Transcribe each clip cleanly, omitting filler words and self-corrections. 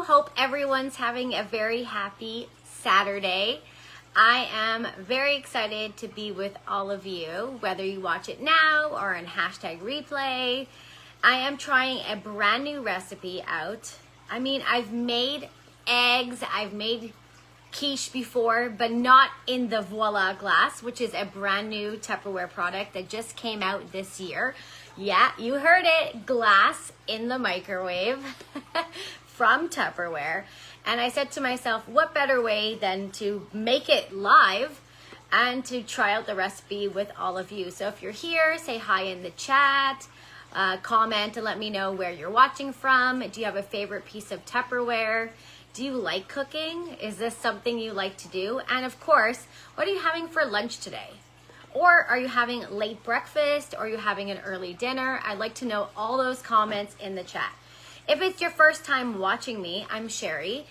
Hope everyone's having a very happy Saturday. I am very excited to be with all of you, whether you watch it now or in hashtag replay. I am trying a brand new recipe out. I mean, I've made eggs, I've made quiche before, but not in the Voila Glass, which is a brand new Tupperware product that just came out this year. Yeah, you heard it, glass in the microwave from Tupperware. And I said to myself, what better way than to make it live and to try out the recipe with all of you. So if you're here, say hi in the chat, comment and let me know where you're watching from. Do you have a favorite piece of Tupperware? Do you like cooking? Is this something you like to do? And of course, what are you having for lunch today? Or are you having late breakfast? Or are you having an early dinner? I'd like to know all those comments in the chat. If it's your first time watching me, I'm Sherry,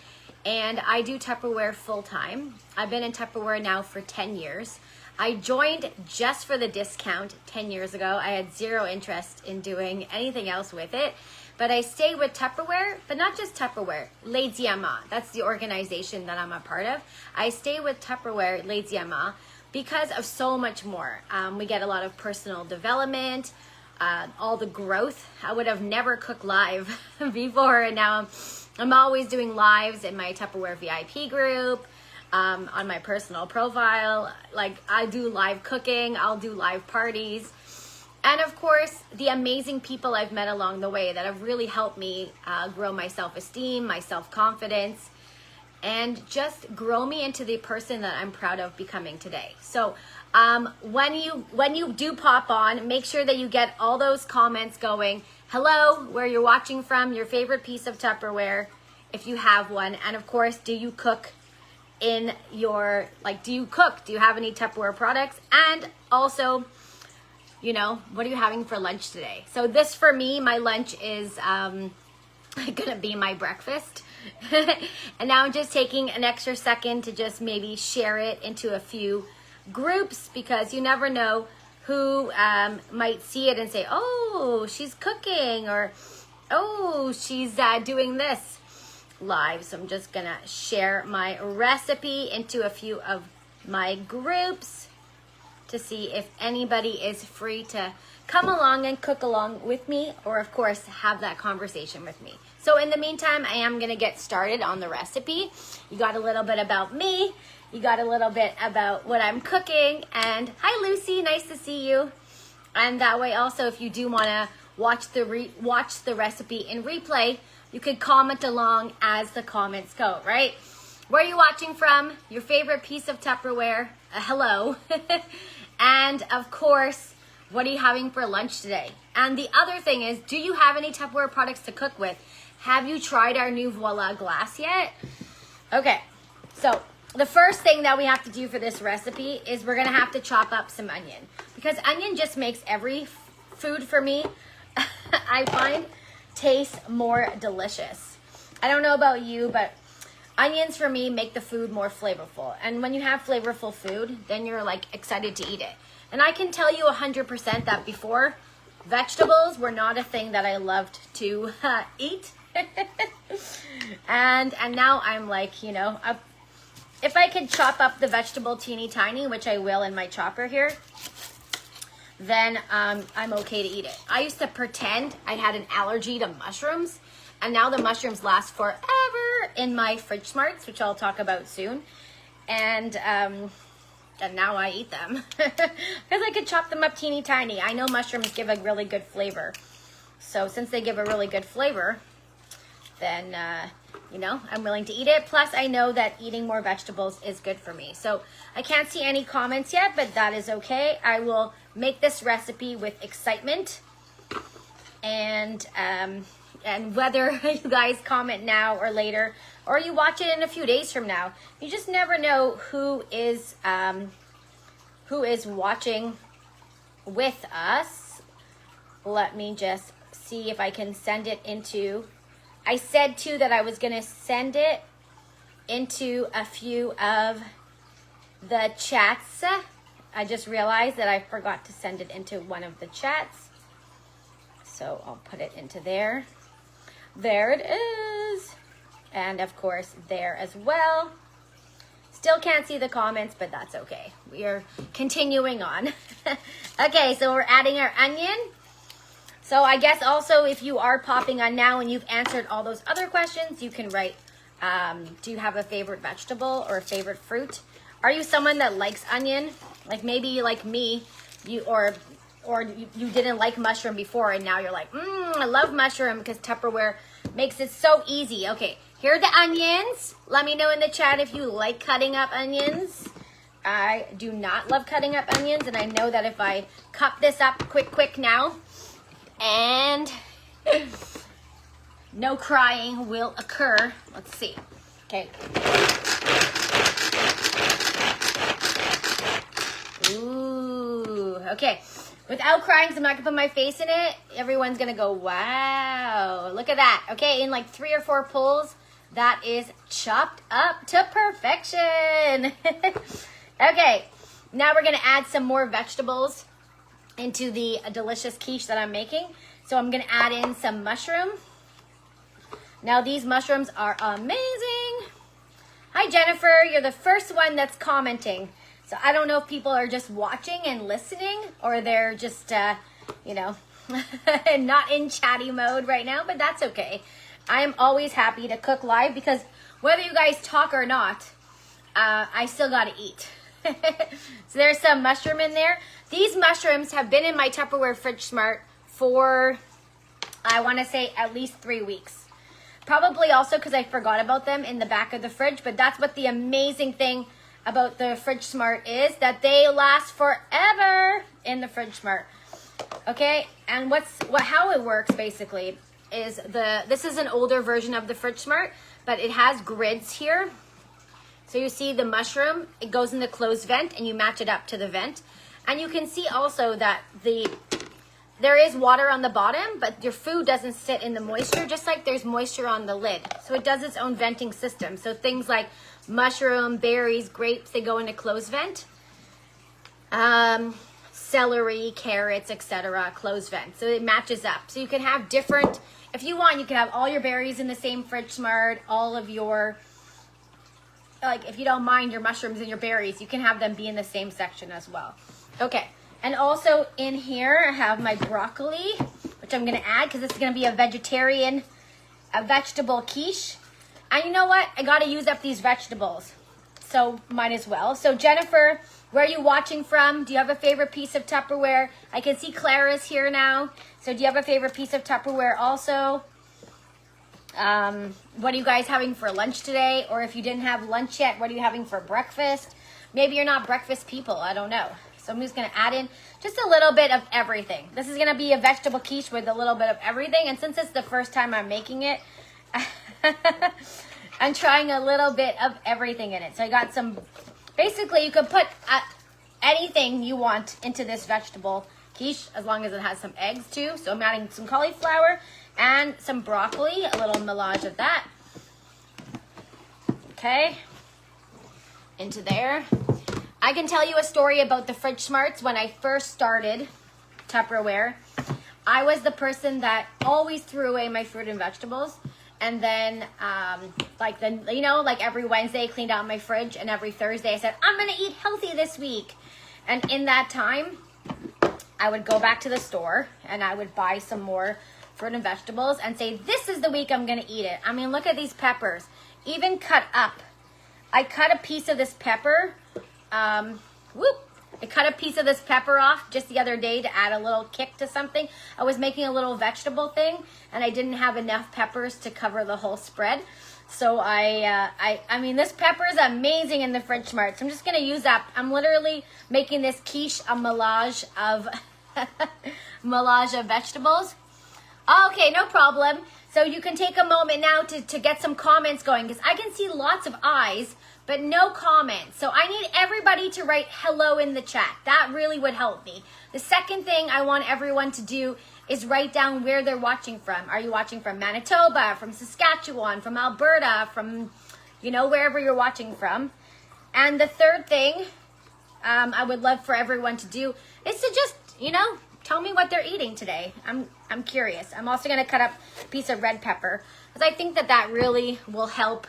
and I do Tupperware full-time. I've been in Tupperware now for 10 years. I joined just for the discount 10 years ago. I had zero interest in doing anything else with it. But I stay with Tupperware, but not just Tupperware, Leiziama. That's the organization that I'm a part of. I stay with Tupperware, Leiziama, because of so much more. We get a lot of personal development, all the growth. I would have never cooked live before, and now I'm always doing lives in my Tupperware VIP group, on my personal profile. Like, I do live cooking, I'll do live parties. And of course, the amazing people I've met along the way that have really helped me grow my self-esteem, my self-confidence, and just grow me into the person that I'm proud of becoming today. So when you do pop on, make sure that you get all those comments going. Hello, where you're watching from, your favorite piece of Tupperware, if you have one. And of course, do you cook in your, do you cook? Do you have any Tupperware products? And also, you know, what are you having for lunch today? So this, for me, my lunch is gonna be my breakfast. And now I'm just taking an extra second to just maybe share it into a few groups, because you never know who might see it and say, oh, she's cooking, or oh, she's doing this live. So I'm just gonna share my recipe into a few of my groups to see if anybody is free to come along and cook along with me, or of course have that conversation with me. So in the meantime, I am gonna get started on the recipe. You got a little bit about me, you got a little bit about what I'm cooking, and hi Lucy, nice to see you. And that way also, if you do wanna watch the recipe in replay, you could comment along as the comments go, right? Where are you watching from? Your favorite piece of Tupperware? Hello. And of course, what are you having for lunch today? And the other thing is, do you have any Tupperware products to cook with? Have you tried our new Voila Glass yet? Okay, so the first thing that we have to do for this recipe is we're gonna have to chop up some onion, because onion just makes every food for me, I find, taste more delicious. I don't know about you, but onions for me make the food more flavorful. And when you have flavorful food, then you're like excited to eat it. And I can tell you 100% that before, vegetables were not a thing that I loved to eat. and now I'm like, you know, if I could chop up the vegetable teeny tiny, which I will in my chopper here, then I'm okay to eat it. I used to pretend I had an allergy to mushrooms, and now the mushrooms last forever in my fridge smarts, which I'll talk about soon. And now I eat them because I could chop them up teeny tiny. I know mushrooms give a really good flavor. So since they give a really good flavor, then, you know, I'm willing to eat it. Plus, I know that eating more vegetables is good for me. So I can't see any comments yet, but that is okay. I will make this recipe with excitement. And whether you guys comment now or later, or you watch it in a few days from now, you just never know who is watching with us. Let me just see if I can send it into, I said too that I was gonna send it into a few of the chats. I just realized that I forgot to send it into one of the chats. So I'll put it into there. There it is. And of course there as well. Still can't see the comments, but that's okay. We are continuing on. Okay, so we're adding our onion. So I guess also if you are popping on now and you've answered all those other questions, you can write, do you have a favorite vegetable or a favorite fruit? Are you someone that likes onion? Like maybe like me, you didn't like mushroom before and now you're like, I love mushroom because Tupperware makes it so easy. Okay, here are the onions. Let me know in the chat if you like cutting up onions. I do not love cutting up onions, and I know that if I cut this up quick now, and no crying will occur. Let's see. Okay. Ooh, okay. Without crying, so I'm not gonna put my face in it. Everyone's gonna go, wow, look at that. Okay, in like 3 or 4 pulls, that is chopped up to perfection. Okay, now we're gonna add some more vegetables into the delicious quiche that I'm making. So I'm gonna add in some mushroom. Now these mushrooms are amazing. Hi Jennifer, you're the first one that's commenting. So I don't know if people are just watching and listening or they're just, you know, not in chatty mode right now, but that's okay. I am always happy to cook live because whether you guys talk or not, I still gotta eat. So there's some mushroom in there. These mushrooms have been in my Tupperware Fridge Smart for, I wanna say at least 3 weeks. Probably also because I forgot about them in the back of the fridge, but that's what the amazing thing about the Fridge Smart is, that they last forever in the Fridge Smart. Okay, and how it works basically is this is an older version of the Fridge Smart, but it has grids here. So you see the mushroom, it goes in the closed vent and you match it up to the vent. And you can see also that there is water on the bottom, but your food doesn't sit in the moisture, just like there's moisture on the lid. So it does its own venting system. So things like mushroom, berries, grapes, they go in a closed vent. Celery, carrots, etc., closed vent. So it matches up. So you can have different, if you want, you can have all your berries in the same Fridge Smart, all of your, like if you don't mind your mushrooms and your berries, you can have them be in the same section as well. Okay, and also in here I have my broccoli, which I'm gonna add because this is gonna be a vegetable quiche. And you know what? I gotta use up these vegetables, so might as well. So Jennifer, where are you watching from? Do you have a favorite piece of Tupperware? I can see Clara's here now. So do you have a favorite piece of Tupperware also? What are you guys having for lunch today? Or if you didn't have lunch yet, what are you having for breakfast? Maybe you're not breakfast people, I don't know. So I'm just gonna add in just a little bit of everything. This is gonna be a vegetable quiche with a little bit of everything. And since it's the first time I'm making it, I'm trying a little bit of everything in it. So I got some, basically you could put anything you want into this vegetable quiche as long as it has some eggs too. So I'm adding some cauliflower and some broccoli, a little melange of that. Okay, into there. I can tell you a story about the Fridge Smarts. When I first started Tupperware, I was the person that always threw away my fruit and vegetables. And then, like every Wednesday I cleaned out my fridge, and every Thursday I said, I'm gonna eat healthy this week. And in that time, I would go back to the store and I would buy some more fruit and vegetables and say, this is the week I'm gonna eat it. I mean, look at these peppers, even cut up. I cut a piece of this pepper, I cut a piece of this pepper off just the other day to add a little kick to something. I was making a little vegetable thing and I didn't have enough peppers to cover the whole spread. So I mean, this pepper is amazing in the Fridge Smart. So I'm just gonna use up, I'm literally making this quiche a melange of, vegetables. Okay, no problem. So you can take a moment now to get some comments going because I can see lots of eyes, but no comments. So I need everybody to write hello in the chat. That really would help me. The second thing I want everyone to do is write down where they're watching from. Are you watching from Manitoba, from Saskatchewan, from Alberta, from, wherever you're watching from. And the third thing I would love for everyone to do is to just, tell me what they're eating today. I'm curious. I'm also gonna cut up a piece of red pepper because I think that really will help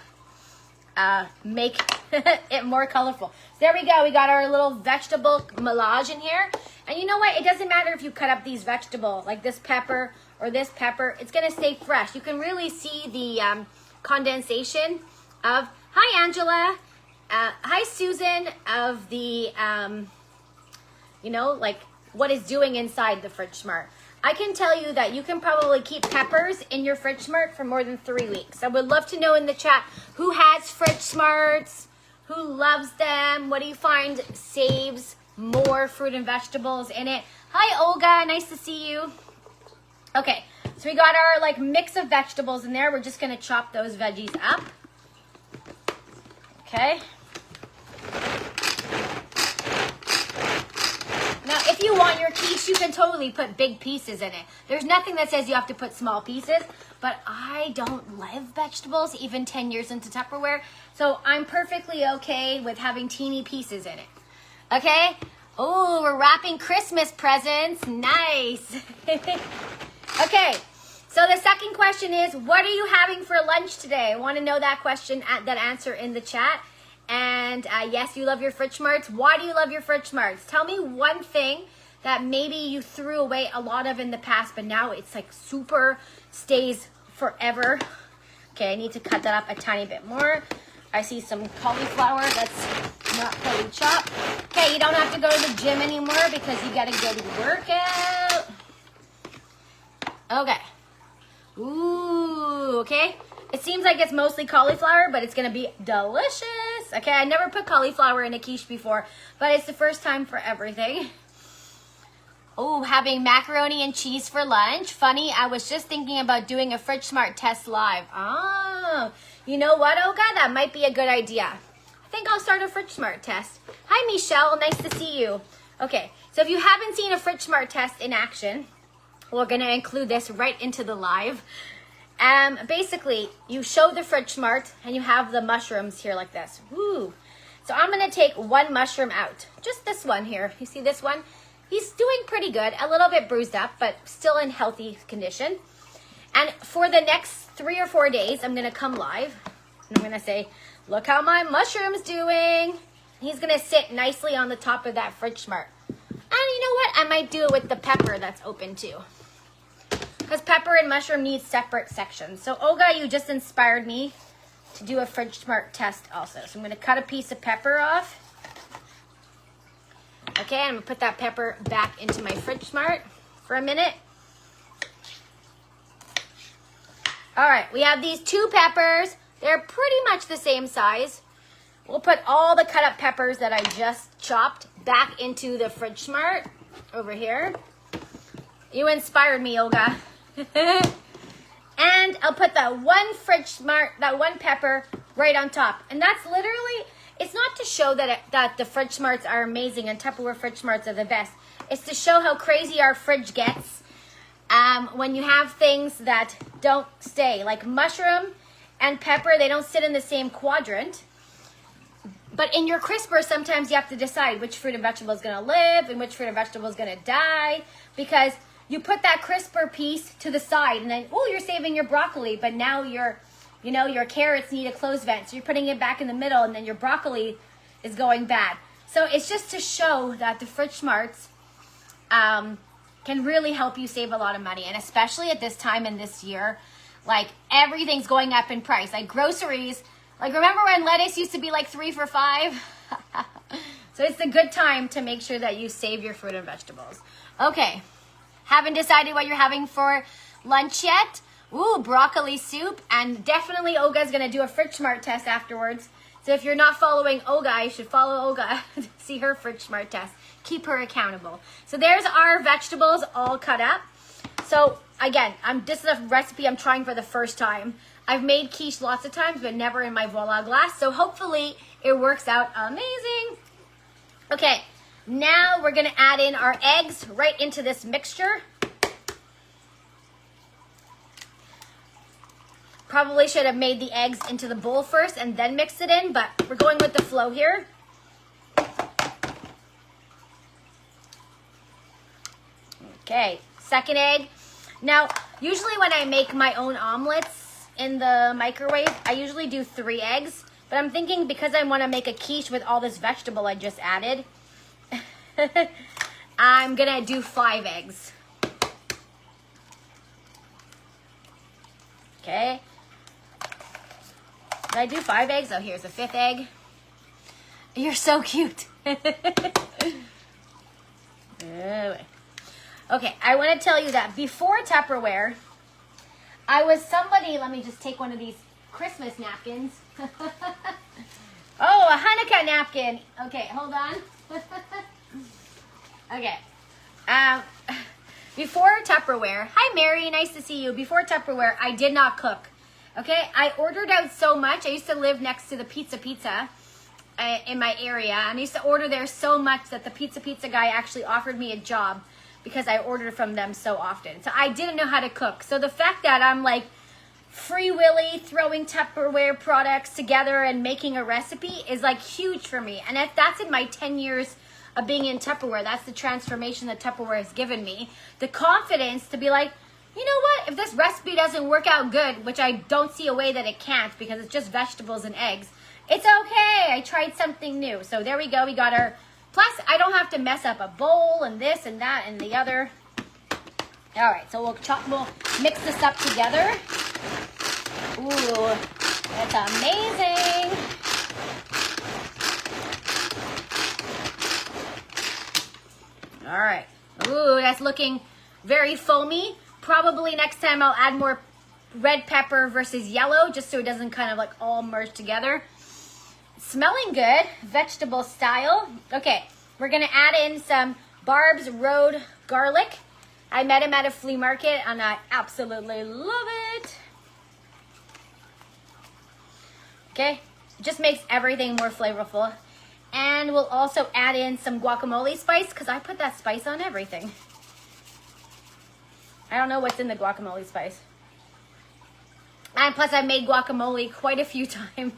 make it more colorful. So there we go. We got our little vegetable melange in here. And you know what? It doesn't matter if you cut up these vegetables, like this pepper or this pepper. It's going to stay fresh. You can really see the condensation of, hi, Angela. Hi, Susan, of the, you know, like what it's doing inside the Fridge Smart. I can tell you that you can probably keep peppers in your Fridge Smart for more than 3 weeks. I would love to know in the chat who has Fridge Smarts, who loves them, what do you find saves more fruit and vegetables in it. Hi, Olga, nice to see you. Okay, so we got our like mix of vegetables in there. We're just gonna chop those veggies up. Okay. Now, if you want your quiche, you can totally put big pieces in it. There's nothing that says you have to put small pieces, but I don't love vegetables even 10 years into Tupperware, so I'm perfectly okay with having teeny pieces in it. Okay? Oh, we're wrapping Christmas presents. Nice. Okay, so the second question is, what are you having for lunch today? I want to know that question, that answer in the chat. And yes, you love your Fridge Smarts. Why do you love your Fridge Smarts? Tell me one thing that maybe you threw away a lot of in the past, but now it's like super stays forever. Okay, I need to cut that up a tiny bit more. I see some cauliflower that's not fully chopped. Okay, you don't have to go to the gym anymore because you got a good workout. Okay. Ooh, okay. It seems like it's mostly cauliflower, but it's going to be delicious. Okay, I never put cauliflower in a quiche before, but it's the first time for everything. Oh, having macaroni and cheese for lunch. Funny, I was just thinking about doing a Fridge Smart test live. Oh, you know what, Olga? That might be a good idea. I think I'll start a Fridge Smart test. Hi, Michelle. Nice to see you. Okay, so if you haven't seen a Fridge Smart test in action, we're going to include this right into the live. Basically, you show the Fridge Smart and you have the mushrooms here like this. Woo. So I'm going to take one mushroom out. Just this one here. You see this one? He's doing pretty good. A little bit bruised up, but still in healthy condition. And for the next 3 or 4 days, I'm going to come live. And I'm going to say, look how my mushroom's doing. He's going to sit nicely on the top of that Fridge Smart. And you know what? I might do it with the pepper that's open too. Because pepper and mushroom need separate sections. So Olga, you just inspired me to do a Fridge Smart test also. So I'm going to cut a piece of pepper off. Okay, I'm going to put that pepper back into my Fridge Smart for a minute. All right, we have these 2 peppers. They're pretty much the same size. We'll put all the cut up peppers that I just chopped back into the Fridge Smart over here. You inspired me, Olga. And I'll put that one Fridge Smart, that one pepper right on top. And that's literally, it's not to show that the Fridge Smarts are amazing and Tupperware Fridge Smarts are the best. It's to show how crazy our fridge gets when you have things that don't stay. Like mushroom and pepper, they don't sit in the same quadrant. But in your crisper, sometimes you have to decide which fruit and vegetable is going to live and which fruit and vegetable is going to die. Because you put that crisper piece to the side and then, oh, you're saving your broccoli, but now your carrots need a closed vent. So you're putting it back in the middle and then your broccoli is going bad. So it's just to show that the Fridge Smarts can really help you save a lot of money. And especially at this time in this year, like everything's going up in price. Like groceries, like remember when lettuce used to be like 3 for $5? So it's a good time to make sure that you save your fruit and vegetables. Okay. Haven't decided what you're having for lunch yet? Ooh, broccoli soup. And definitely Olga's going to do a Fridge Smart test afterwards. So if you're not following Olga, you should follow Olga to see her Fridge Smart test. Keep her accountable. So there's our vegetables all cut up. So again, this is a recipe I'm trying for the first time. I've made quiche lots of times, but never in my Voila Glass. So hopefully it works out amazing. Okay. Now we're going to add in our eggs right into this mixture. Probably should have made the eggs into the bowl first and then mixed it in, but we're going with the flow here. Okay, second egg. Now, usually when I make my own omelets in the microwave, I usually do 3 eggs. But I'm thinking because I want to make a quiche with all this vegetable I just added, I'm going to do 5 eggs. Okay. Did I do 5 eggs? Oh, here's the 5th egg. You're so cute. Anyway. Okay, I want to tell you that before Tupperware, I was somebody, let me just take one of these Christmas napkins. Oh, a Hanukkah napkin. Okay, hold on. Okay. Before Tupperware, hi Mary, nice to see you. Before Tupperware, I did not cook. Okay, I ordered out so much. I used to live next to the Pizza in my area, and I used to order there so much that the pizza guy actually offered me a job because I ordered from them so often. So I didn't know how to cook. So the fact that I'm like free willy throwing Tupperware products together and making a recipe is like huge for me. And if that's in my 10 years of being in Tupperware, that's the transformation that Tupperware has given me. The confidence to be like, you know what, if this recipe doesn't work out good, which I don't see a way that it can't because it's just vegetables and eggs, it's okay. I tried something new. So there we go. We got our, plus I don't have to mess up a bowl and this and that and the other. All right, so we'll mix this up together. Ooh, that's amazing. All right. Ooh, that's looking very foamy. Probably next time I'll add more red pepper versus yellow just so it doesn't kind of like all merge together. Smelling good, vegetable style. Okay, we're gonna add in some Barb's Road garlic. I met him at a flea market and I absolutely love it. Okay, it just makes everything more flavorful. And we'll also add in some guacamole spice because I put that spice on everything. I don't know what's in the guacamole spice. And plus I've made guacamole quite a few times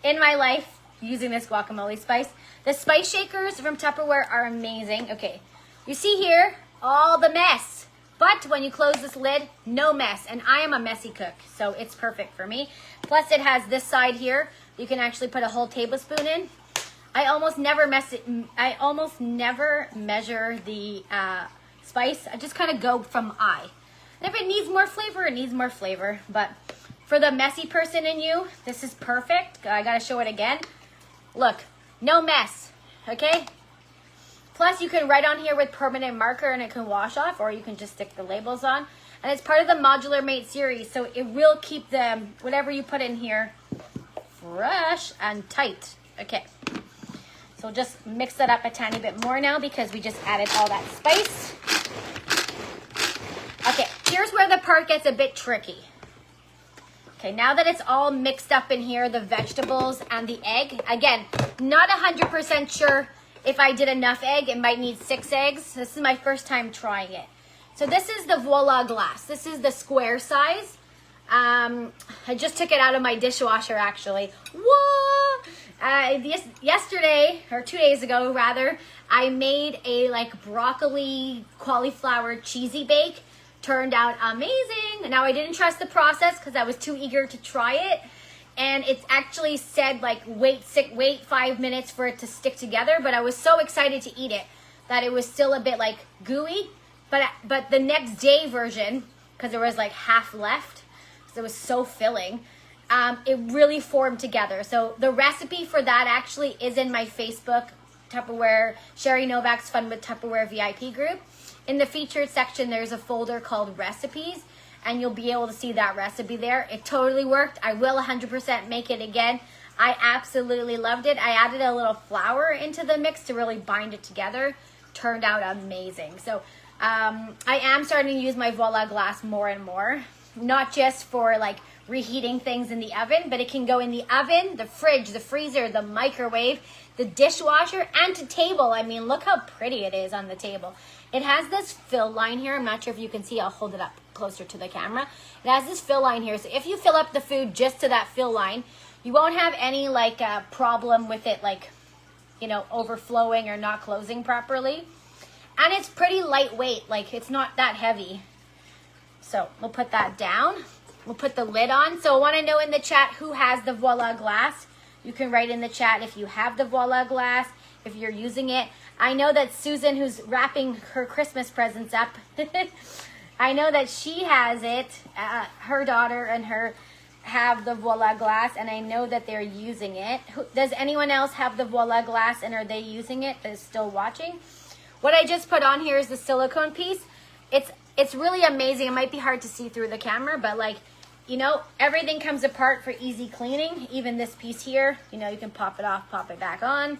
in my life using this guacamole spice. The spice shakers from Tupperware are amazing. Okay, you see here all the mess, but when you close this lid, no mess. And I am a messy cook, so it's perfect for me. Plus it has this side here. You can actually put a whole tablespoon in. I almost never measure the spice. I just kind of go from eye. And if it needs more flavor, it needs more flavor. But for the messy person in you, this is perfect. I gotta show it again. Look, no mess, okay? Plus you can write on here with permanent marker and it can wash off, or you can just stick the labels on. And it's part of the Modular Mate series, so it will keep them, whatever you put in here, fresh and tight. Okay, so just mix that up a tiny bit more now because we just added all that spice. Okay, here's where the part gets a bit tricky. Okay, now that it's all mixed up in here, the vegetables and the egg, again, not 100% sure if I did enough egg. It might need 6 eggs. This is my first time trying it. So this is the Voila Glass. This is the square size. I just took it out of my dishwasher actually. Whoa! Yesterday, or 2 days ago rather, I made a like broccoli cauliflower cheesy bake. Turned out amazing. Now I didn't trust the process because I was too eager to try it. And it's actually said like wait 5 minutes for it to stick together. But I was so excited to eat it that it was still a bit like gooey. But the next day version, because there was like half left, because it was so filling, it really formed together. So the recipe for that actually is in my Facebook Tupperware Sherry Novak's Fun with Tupperware VIP group. In the featured section, there's a folder called recipes, and you'll be able to see that recipe there. It totally worked. I will 100% make it again. I absolutely loved it. I added a little flour into the mix to really bind it together. Turned out amazing. So I am starting to use my Voila Glass more and more. Not just for like reheating things in the oven, but it can go in the oven, the fridge, the freezer, the microwave, the dishwasher, and to table. I mean, look how pretty it is on the table. It has this fill line here. I'm not sure if you can see. I'll hold it up closer to the camera. It has this fill line here. So if you fill up the food just to that fill line, you won't have any like problem with it like, you know, overflowing or not closing properly. And it's pretty lightweight, like it's not that heavy. So we'll put that down. We'll put the lid on. So I want to know in the chat who has the Voila Glass. You can write in the chat if you have the Voila Glass, if you're using it. I know that Susan, who's wrapping her Christmas presents up, I know that she has it. Her daughter and her have the Voila Glass, and I know that they're using it. Does anyone else have the Voila Glass, and are they using it that's still watching? What I just put on here is the silicone piece. It's really amazing. It might be hard to see through the camera, but like, you know, everything comes apart for easy cleaning. Even this piece here, you know, you can pop it off, pop it back on.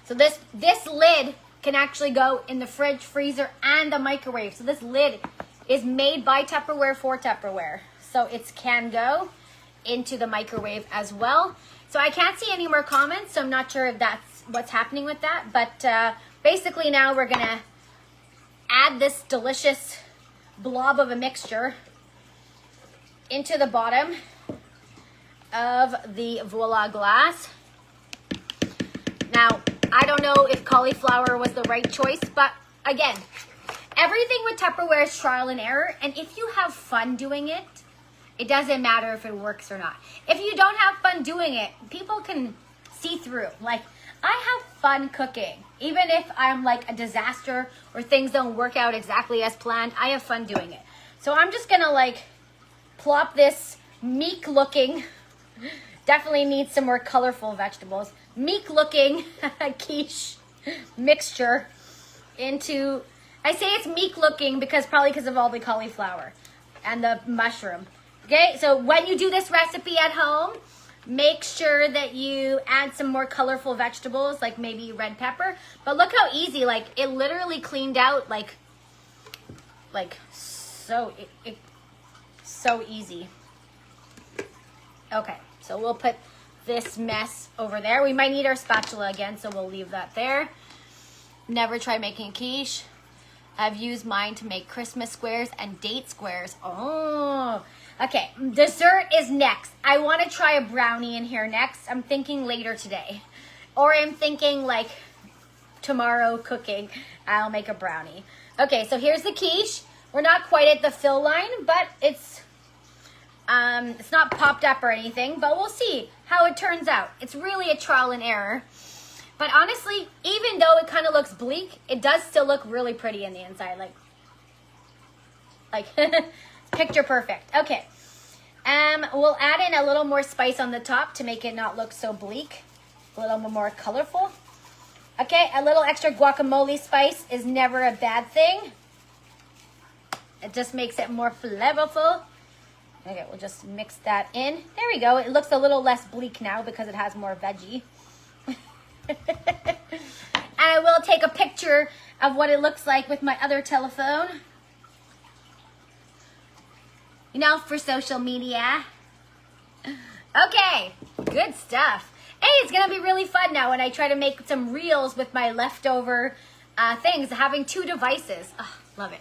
So this lid can actually go in the fridge, freezer, and the microwave. So this lid is made by Tupperware for Tupperware. So it can go into the microwave as well. So I can't see any more comments, so I'm not sure if that's what's happening with that. But basically now we're gonna add this delicious blob of a mixture into the bottom of the Voila Glass. Now, I don't know if cauliflower was the right choice, but again, everything with Tupperware is trial and error. And if you have fun doing it, it doesn't matter if it works or not. If you don't have fun doing it, people can see through. Like, I have fun cooking. Even if I'm like a disaster or things don't work out exactly as planned, I have fun doing it. So I'm just gonna like plop this meek looking, definitely needs some more colorful vegetables, meek looking quiche mixture into, I say it's meek looking because probably because of all the cauliflower and the mushroom. Okay, so when you do this recipe at home, make sure that you add some more colorful vegetables, like maybe red pepper. But look how easy, like it literally cleaned out like so, so easy. Okay, so we'll put this mess over there. We might need our spatula again, so we'll leave that there. Never try making quiche. I've used mine to make Christmas squares and date squares. Oh, okay. Dessert is next. I want to try a brownie in here next. I'm thinking later today. Or I'm thinking like tomorrow cooking, I'll make a brownie. Okay, so here's the quiche. We're not quite at the fill line, but it's not popped up or anything, but we'll see how it turns out. It's really a trial and error. But honestly, even though it kind of looks bleak, it does still look really pretty in the inside. Like picture perfect. Okay. We'll add in a little more spice on the top to make it not look so bleak. A little more colorful. Okay, a little extra guacamole spice is never a bad thing. It just makes it more flavorful. Okay, we'll just mix that in. There we go. It looks a little less bleak now because it has more veggie. And I will take a picture of what it looks like with my other telephone. You know, for social media. Okay, good stuff. Hey, it's going to be really fun now when I try to make some reels with my leftover things, having two devices. Oh, love it.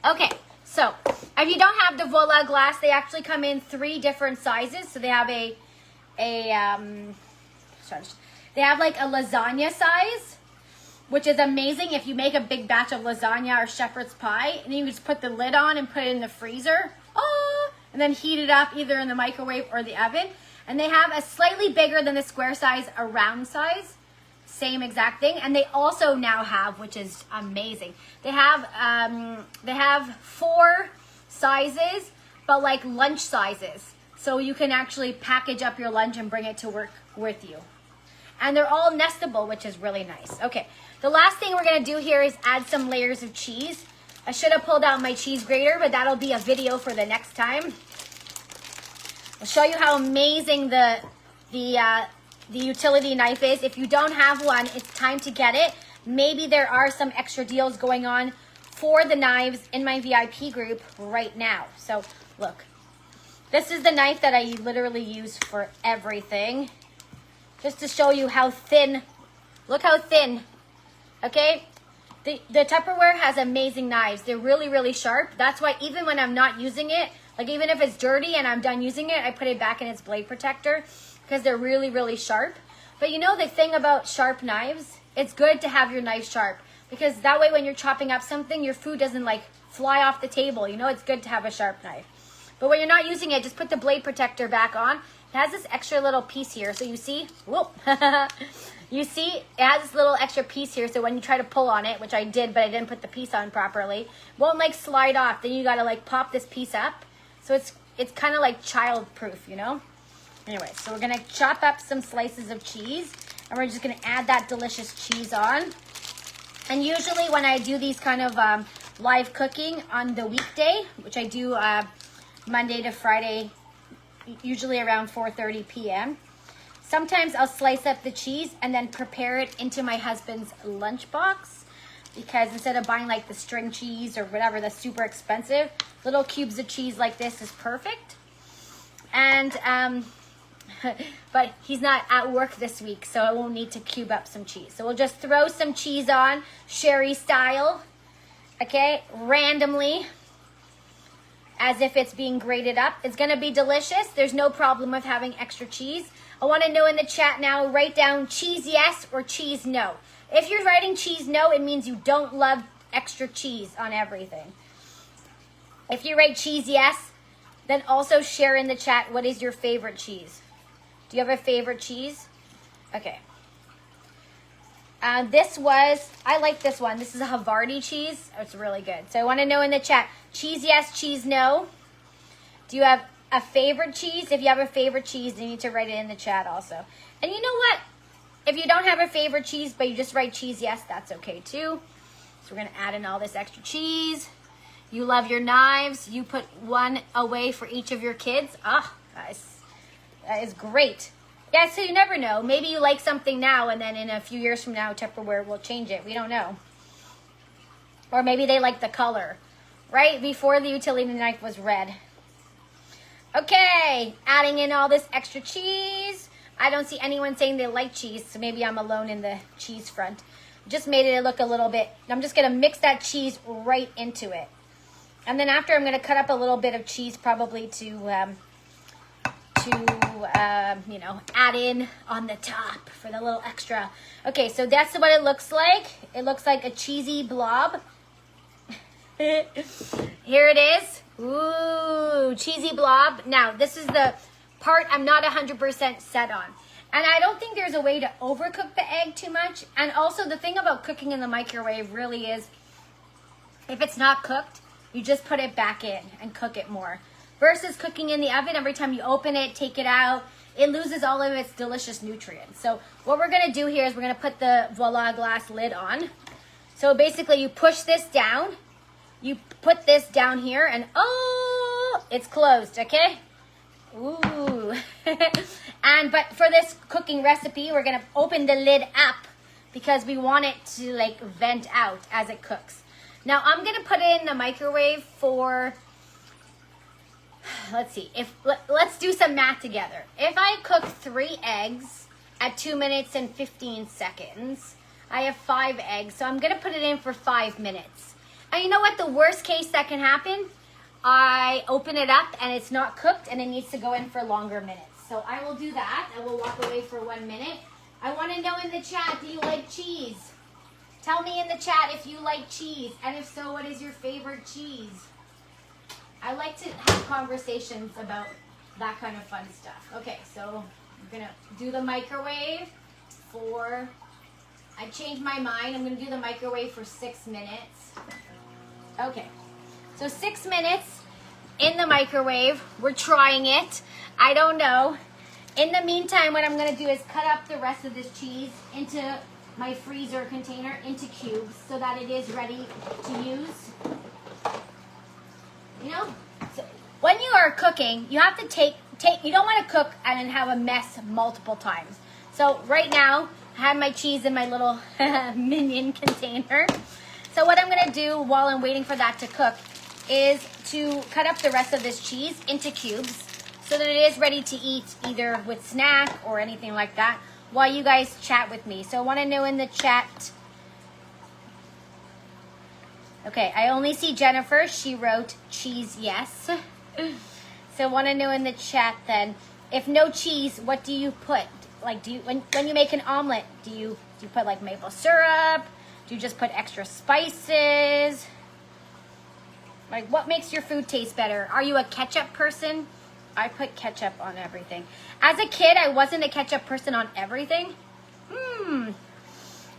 Okay, so if you don't have the Voila Glass, they actually come in 3 different sizes. So they have they have like a lasagna size, which is amazing if you make a big batch of lasagna or shepherd's pie, and then you just put the lid on and put it in the freezer. Oh, and then heat it up either in the microwave or the oven. And they have a slightly bigger than the square size, a round size. Same exact thing. And they also now have, which is amazing, they have 4 sizes, but like lunch sizes. So you can actually package up your lunch and bring it to work with you. And they're all nestable, which is really nice. Okay, the last thing we're gonna do here is add some layers of cheese. I should have pulled out my cheese grater, but that'll be a video for the next time. I'll show you how amazing the utility knife is. If you don't have one, it's time to get it. Maybe there are some extra deals going on for the knives in my VIP group right now. So look, this is the knife that I literally use for everything. Just to show you how thin, look how thin, okay? The Tupperware has amazing knives. They're really, really sharp. That's why even when I'm not using it, like even if it's dirty and I'm done using it, I put it back in its blade protector because they're really, really sharp. But you know the thing about sharp knives? It's good to have your knife sharp. because that way when you're chopping up something, your food doesn't like fly off the table. You know, it's good to have a sharp knife. But when you're not using it, just put the blade protector back on. It has this extra little piece here. So you see, whoop, you see, it has this little extra piece here. So when you try to pull on it, which I did, but I didn't put the piece on properly, won't like slide off. Then you gotta like pop this piece up. So it's kind of like child-proof, you know? Anyway, so we're gonna chop up some slices of cheese, and we're just gonna add that delicious cheese on. And usually when I do these kind of live cooking on the weekday, which I do Monday to Friday, usually around 4:30 p.m. Sometimes I'll slice up the cheese and then prepare it into my husband's lunchbox, because instead of buying like the string cheese or whatever that's super expensive, little cubes of cheese like this is perfect. And but he's not at work this week, so I won't need to cube up some cheese. So we'll just throw some cheese on, sherry style, okay, randomly, as if it's being grated up. It's gonna be delicious. There's no problem with having extra cheese. I wanna know in the chat now, write down cheese yes or cheese no. If you're writing cheese no, it means you don't love extra cheese on everything. If you write cheese yes, then also share in the chat what is your favorite cheese. Do you have a favorite cheese? Okay. I like this one. This is a Havarti cheese. It's really good. So I want to know in the chat, cheese yes, cheese no. Do you have a favorite cheese? If you have a favorite cheese, you need to write it in the chat also. And you know what? If you don't have a favorite cheese, but you just write cheese yes, that's okay too. So we're going to add in all this extra cheese. You love your knives. You put one away for each of your kids. Ah, guys, that is great. Yeah, so you never know. Maybe you like something now, and then in a few years from now, Tupperware will change it. We don't know. Or maybe they like the color, right? Before the utility knife was red. Okay, adding in all this extra cheese. I don't see anyone saying they like cheese, so maybe I'm alone in the cheese front. Just made it look a little bit. I'm just going to mix that cheese right into it. And then after, I'm going to cut up a little bit of cheese probably to you know, add in on the top for the little extra. Okay, so that's what it looks like. It looks like a cheesy blob. Here it is. Ooh, cheesy blob. Now, this is the part I'm not 100% set on. And I don't think there's a way to overcook the egg too much. And also, the thing about cooking in the microwave really is, if it's not cooked, you just put it back in and cook it more. Versus cooking in the oven, every time you open it, take it out, it loses all of its delicious nutrients. So what we're gonna do here is we're gonna put the Voila Glass lid on. So basically you push this down, you put this down here, and oh, it's closed, okay? Ooh. But for this cooking recipe, we're gonna open the lid up because we want it to like vent out as it cooks. Now I'm gonna put it in the microwave for, let's see, let's do some math together. If I cook 3 eggs at 2 minutes and 15 seconds, I have 5 eggs, so I'm gonna put it in for 5 minutes. And you know what, the worst case that can happen, I open it up and it's not cooked and it needs to go in for longer minutes. So I will do that. I will walk away for 1 minute. I want to know in the chat, do you like cheese? Tell me in the chat if you like cheese, and if so, what is your favorite cheese? I like to have conversations about that kind of fun stuff. Okay, so I'm gonna do the microwave for, I changed my mind. I'm gonna do the microwave for 6 minutes. Okay, so 6 minutes in the microwave. We're trying it. I don't know. In the meantime, what I'm gonna do is cut up the rest of this cheese into my freezer container into cubes so that it is ready to use. You know, so when you are cooking, you have to take, you don't want to cook and then have a mess multiple times. So right now, I have my cheese in my little minion container. So what I'm going to do while I'm waiting for that to cook is to cut up the rest of this cheese into cubes so that it is ready to eat either with snack or anything like that while you guys chat with me. So I want to know in the chat. Okay, I only see Jennifer. She wrote cheese yes. So I want to know in the chat then, if no cheese, what do you put? Like, do you when you make an omelet, do you put like maple syrup? Do you just put extra spices? Like, what makes your food taste better? Are you a ketchup person? I put ketchup on everything. As a kid, I wasn't a ketchup person on everything.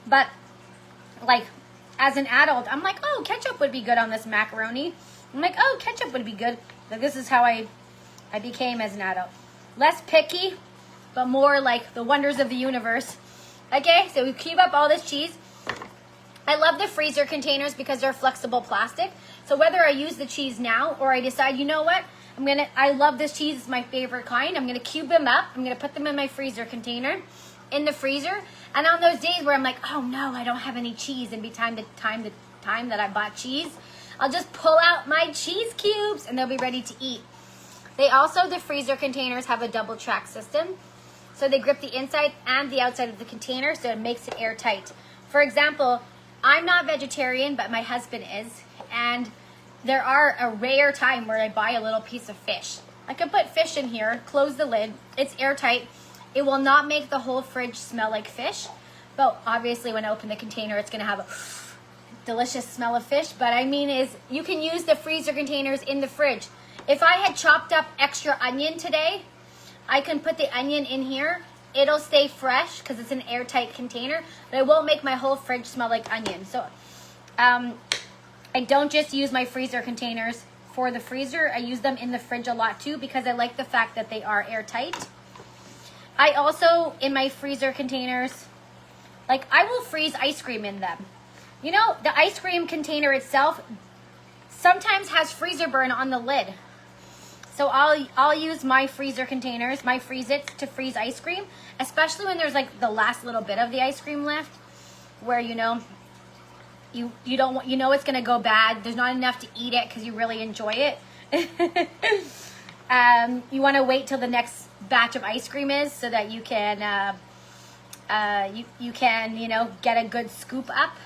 But, like, as an adult, I'm like, oh, ketchup would be good on this macaroni. I'm like, oh, ketchup would be good. Like, this is how I became as an adult. Less picky, but more like the wonders of the universe. Okay, so we cube up all this cheese. I love the freezer containers because they're flexible plastic. So whether I use the cheese now or I decide, you know what, I love this cheese, it's my favorite kind. I'm gonna cube them up. I'm gonna put them in my freezer container, in the freezer. And on those days where I'm like, oh no, I don't have any cheese, and be time that I bought cheese, I'll just pull out my cheese cubes and they'll be ready to eat. They also, the freezer containers have a double track system. So they grip the inside and the outside of the container, so it makes it airtight. For example, I'm not vegetarian, but my husband is. And there are a rare time where I buy a little piece of fish. I can put fish in here, close the lid, it's airtight. It will not make the whole fridge smell like fish. But obviously when I open the container, it's gonna have a delicious smell of fish. But I mean is, you can use the freezer containers in the fridge. If I had chopped up extra onion today, I can put the onion in here. It'll stay fresh because it's an airtight container, but it won't make my whole fridge smell like onion. So I don't just use my freezer containers for the freezer. I use them in the fridge a lot too because I like the fact that they are airtight. I also, in my freezer containers, like I will freeze ice cream in them. You know, the ice cream container itself sometimes has freezer burn on the lid. So I'll use my freezer containers, my Freeze-Its, to freeze ice cream, especially when there's like the last little bit of the ice cream left, where you know it's gonna go bad. There's not enough to eat it because you really enjoy it. You want to wait till the next batch of ice cream is so that you can get a good scoop up.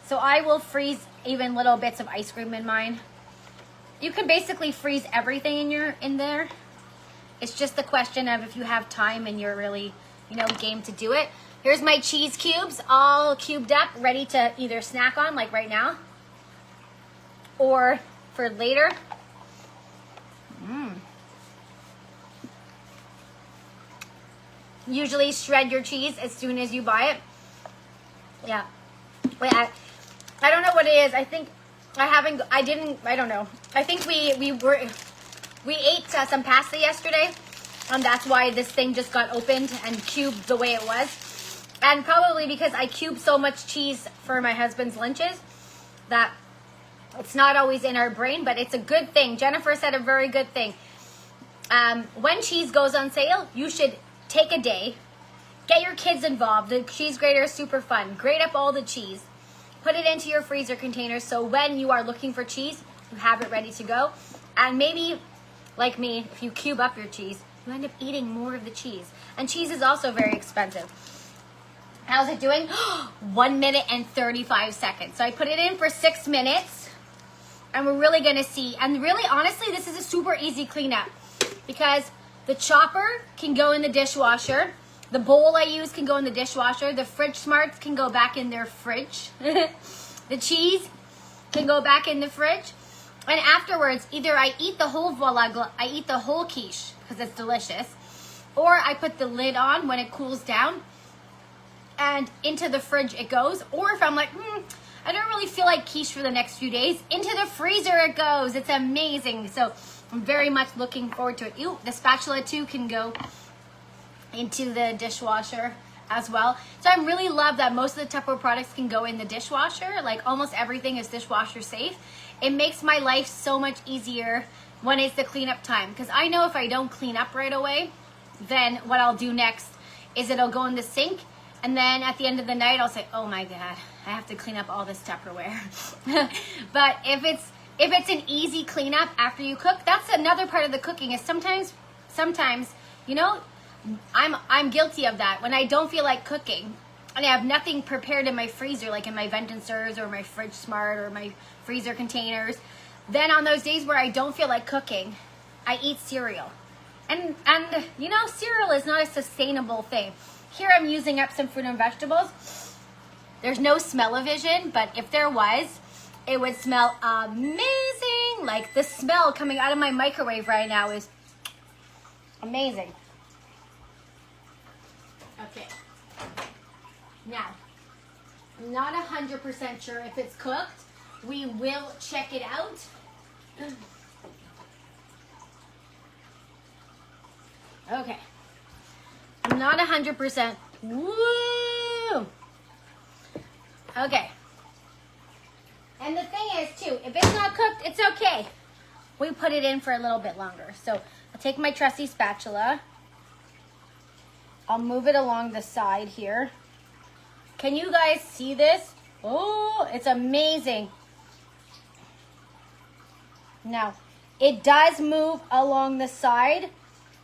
So I will freeze even little bits of ice cream in mine. You can basically freeze everything in there. It's just the question of if you have time and you're really, game to do it. Here's my cheese cubes, all cubed up, ready to either snack on, like right now, or for later. Usually shred your cheese as soon as you buy it. Yeah. Wait, I don't know what it is. I think I don't know. I think we ate some pasta yesterday, and that's why this thing just got opened and cubed the way it was. And probably because I cube so much cheese for my husband's lunches that it's not always in our brain, but it's a good thing. Jennifer said a very good thing. When cheese goes on sale, you should take a day, get your kids involved. The cheese grater is super fun. Grate up all the cheese. Put it into your freezer container so when you are looking for cheese, you have it ready to go. And maybe, like me, if you cube up your cheese, you end up eating more of the cheese. And cheese is also very expensive. How's it doing? 1 minute and 35 seconds. So I put it in for 6 minutes. And we're really going to see. And really, honestly, this is a super easy cleanup. Because the chopper can go in the dishwasher. The bowl I use can go in the dishwasher. The fridge smarts can go back in their fridge. The cheese can go back in the fridge. And afterwards, either I eat the whole I eat the whole quiche because it's delicious, or I put the lid on when it cools down, and into the fridge it goes. Or if I'm like, I don't really feel like quiche for the next few days, into the freezer it goes. It's amazing. So I'm very much looking forward to it. Ew, the spatula too can go into the dishwasher as well. So I really love that most of the Tupperware products can go in the dishwasher. Like almost everything is dishwasher safe. It makes my life so much easier when it's the cleanup time. Because I know if I don't clean up right away, then what I'll do next is it'll go in the sink. And then at the end of the night, I'll say, oh my God, I have to clean up all this Tupperware. But if it's an easy cleanup after you cook, that's another part of the cooking is sometimes, I'm guilty of that. When I don't feel like cooking and I have nothing prepared in my freezer, like in my Ventensers or my Fridge Smart or my freezer containers, then on those days where I don't feel like cooking, I eat cereal. And cereal is not a sustainable thing. Here I'm using up some fruit and vegetables. There's no smell-o-vision, but if there was, it would smell amazing. Like the smell coming out of my microwave right now is amazing. Okay. Now, I'm not 100% sure if it's cooked. We will check it out. Okay. I'm not 100%. Woo! Okay. And the thing is, too, if it's not cooked, it's okay. We put it in for a little bit longer. So I'll take my trusty spatula. I'll move it along the side here. Can you guys see this? Oh, it's amazing. Now, it does move along the side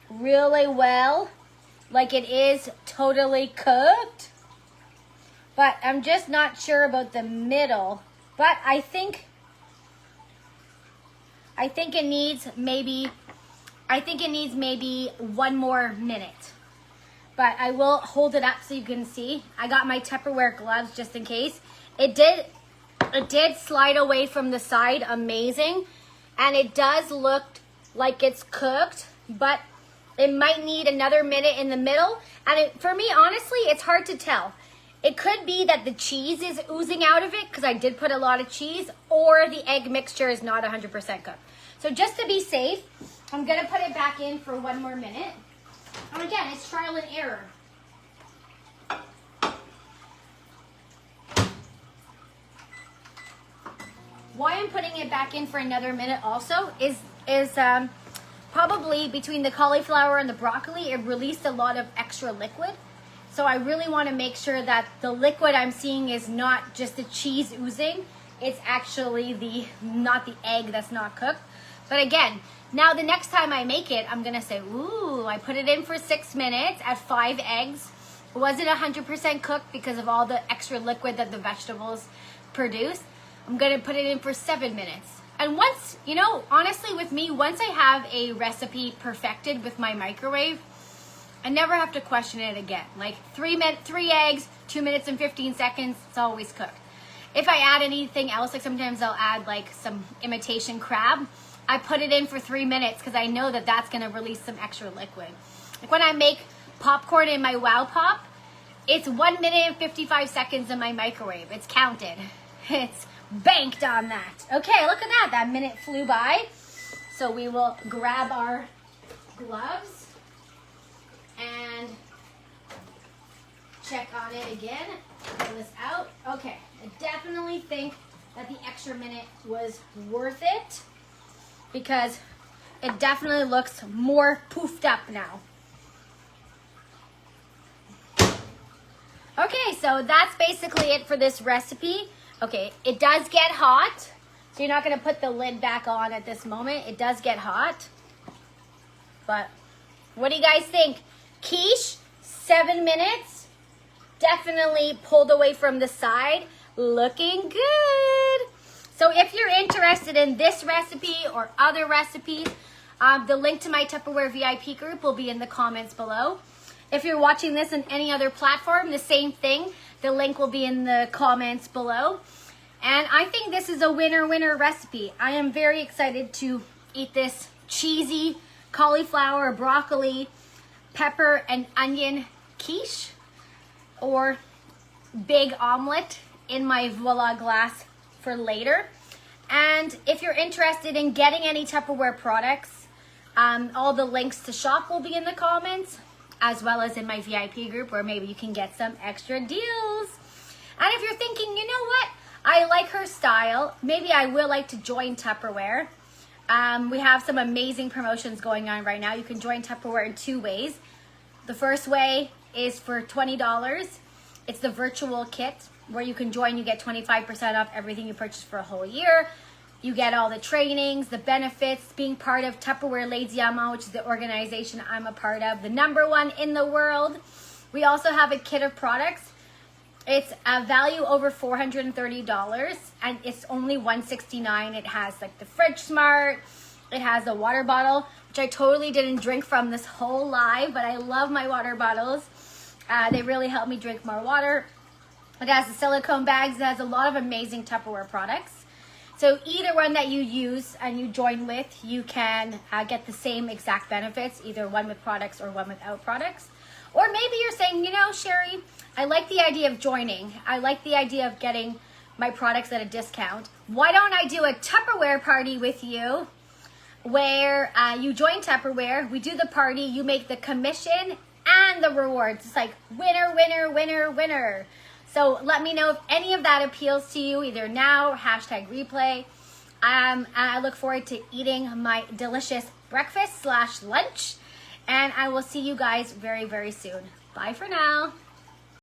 really well, like it is totally cooked. But I'm just not sure about the middle. But I think it needs maybe one more minute. But I will hold it up so you can see. I got my Tupperware gloves just in case. It did slide away from the side, amazing. And it does look like it's cooked, but it might need another minute in the middle. And for me, honestly, it's hard to tell. It could be that the cheese is oozing out of it because I did put a lot of cheese, or the egg mixture is not 100% cooked. So just to be safe, I'm gonna put it back in for one more minute. And again, it's trial and error. Why I'm putting it back in for another minute also is probably between the cauliflower and the broccoli, it released a lot of extra liquid. So I really want to make sure that the liquid I'm seeing is not just the cheese oozing. It's actually not the egg that's not cooked. But again, now the next time I make it, I'm going to say, ooh, I put it in for 6 minutes at 5 eggs. It wasn't 100% cooked because of all the extra liquid that the vegetables produce. I'm going to put it in for 7 minutes. And once, you know, honestly with me, once I have a recipe perfected with my microwave, I never have to question it again. Like 3 eggs, 2 minutes and 15 seconds, it's always cooked. If I add anything else, like sometimes I'll add like some imitation crab, I put it in for 3 minutes because I know that that's going to release some extra liquid. Like when I make popcorn in my Wow Pop, it's 1 minute and 55 seconds in my microwave. It's counted. It's banked on that. Okay, look at that. That minute flew by. So we will grab our gloves and check on it again. Pull this out. Okay, I definitely think that the extra minute was worth it because it definitely looks more poofed up now. Okay, so that's basically it for this recipe. Okay, it does get hot, so you're not going to put the lid back on at this moment. It does get hot. But what do you guys think? Quiche, 7 minutes. Definitely pulled away from the side. Looking good. So if you're interested in this recipe or other recipes, the link to my Tupperware VIP group will be in the comments below. If you're watching this on any other platform, the same thing. The link will be in the comments below. And I think this is a winner recipe. I am very excited to eat this cheesy cauliflower, broccoli, pepper, and onion quiche or big omelet in my Voila Glass for later. And if you're interested in getting any Tupperware products, all the links to shop will be in the comments, as well as in my VIP group where maybe you can get some extra deals. And if you're thinking, you know what, I like her style, maybe I will like to join Tupperware. We have some amazing promotions going on right now. You can join Tupperware in 2 ways. The first way is for $20. It's the virtual kit where you can join. You get 25% off everything you purchase for a whole year. You get all the trainings, the benefits, being part of Tupperware Lazy Ama, which is the organization I'm a part of, the #1 in the world. We also have a kit of products. It's a value over $430, and it's only $169. It has like the Fridge Smart. It has a water bottle, which I totally didn't drink from this whole live, but I love my water bottles. They really help me drink more water. It has the silicone bags. It has a lot of amazing Tupperware products. So either one that you use and you join with, you can get the same exact benefits, either one with products or one without products. Or maybe you're saying, you know, Sherry, I like the idea of joining. I like the idea of getting my products at a discount. Why don't I do a Tupperware party with you where you join Tupperware, we do the party, you make the commission and the rewards. It's like winner, winner, winner, winner. So let me know if any of that appeals to you, either now or #replay. I look forward to eating my delicious breakfast / lunch, and I will see you guys very, very soon. Bye for now.